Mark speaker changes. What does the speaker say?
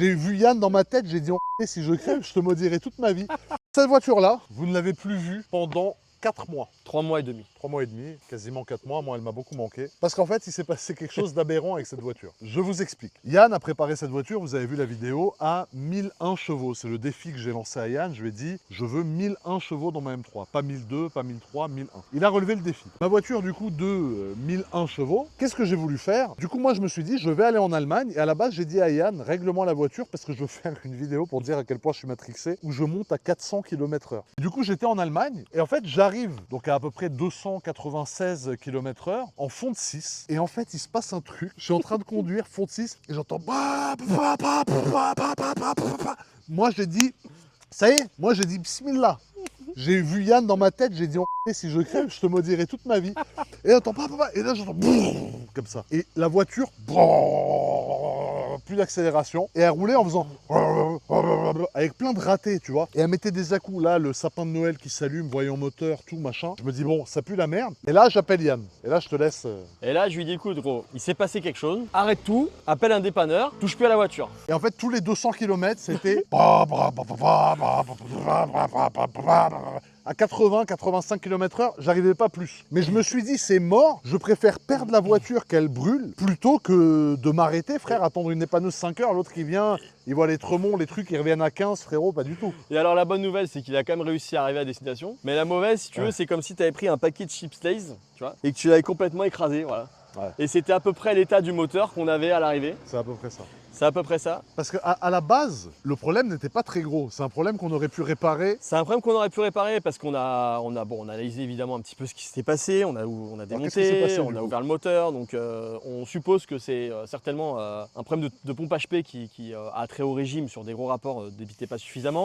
Speaker 1: J'ai vu Yann dans ma tête, j'ai dit si je crève, je te maudirai toute ma vie. Cette voiture-là, vous ne l'avez plus vue pendant 4 mois.
Speaker 2: 3 mois et demi.
Speaker 1: 3 mois et demi, quasiment 4 mois, moi elle m'a beaucoup manqué. Parce qu'en fait, il s'est passé quelque chose d'aberrant avec cette voiture. Je vous explique. Yann a préparé cette voiture, vous avez vu la vidéo, à 1001 chevaux. C'est le défi que j'ai lancé à Yann. Je lui ai dit, je veux 1001 chevaux dans ma M3. Pas 1002, pas 1003, 1001. Il a relevé le défi. Ma voiture, du coup, de 1001 chevaux, qu'est-ce que j'ai voulu faire? Du coup, moi, je me suis dit, je vais aller en Allemagne. Et à la base, j'ai dit à Yann, règle-moi la voiture parce que je veux faire une vidéo pour dire à quel point je suis matrixé, où je monte à 400 km/h. Du coup, j'étais en Allemagne et en fait, j'arrive donc à peu près 296 km/h en fond de 6. Et en fait, il se passe un truc. Je suis en train de conduire fond de 6 et j'entends. Moi, j'ai dit, ça y est, moi, j'ai dit bismillah. J'ai vu Yann dans ma tête, j'ai dit si je crève, je te maudirai toute ma vie. Et j'entends et là j'entends comme ça. Et la voiture, plus d'accélération. Et elle roulait en faisant avec plein de ratés, tu vois. Et elle mettait des à-coups. Là, le sapin de Noël qui s'allume, voyant moteur, tout machin. Je me dis bon, ça pue la merde. Et là, j'appelle Yann. Et là, je te laisse.
Speaker 2: Et là, je lui dis écoute, gros, il s'est passé quelque chose. Arrête tout, appelle un dépanneur, touche plus à la voiture.
Speaker 1: Et en fait, tous les 200 km, c'était à 80-85 km/h, j'arrivais pas plus. Mais je me suis dit, c'est mort, je préfère perdre la voiture qu'elle brûle, plutôt que de m'arrêter, frère, attendre une dépanneuse 5 heures, l'autre qui vient, il voit les Tremont, les trucs, ils reviennent à 15, frérot, pas du tout.
Speaker 2: Et alors la bonne nouvelle, c'est qu'il a quand même réussi à arriver à destination. Mais la mauvaise, si tu veux, c'est comme si tu avais pris un paquet de chips Lay's, tu vois, et que tu l'avais complètement écrasé, voilà.
Speaker 1: Ouais.
Speaker 2: Et c'était à peu près l'état du moteur qu'on avait à l'arrivée.
Speaker 1: C'est à peu près ça.
Speaker 2: C'est à peu près ça.
Speaker 1: Parce qu'à la base, le problème n'était pas très gros. C'est un problème qu'on aurait pu réparer.
Speaker 2: C'est un problème qu'on aurait pu réparer parce qu'on a analysé évidemment un petit peu ce qui s'était passé, on a démonté, on a ouvert le moteur, donc on suppose que c'est certainement un problème de pompe HP qui a très haut régime sur des gros rapports, débitait pas suffisamment.